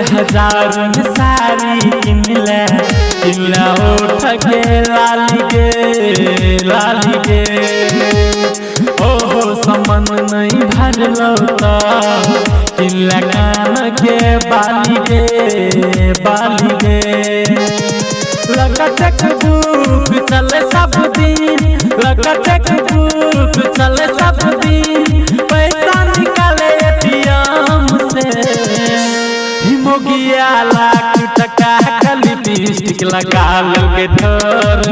1000 में साड़ी किनले ओठ के लाली के ओहो समन नहीं भरलो तो किनले कान के बाली के लगा चेकबुक चले सब दिन लगा चेकबुक चले सब दिन पैसा निकाले एटीएम से हिमोगिया लाख टका का लिपस्टिक लगा लोगे ठोर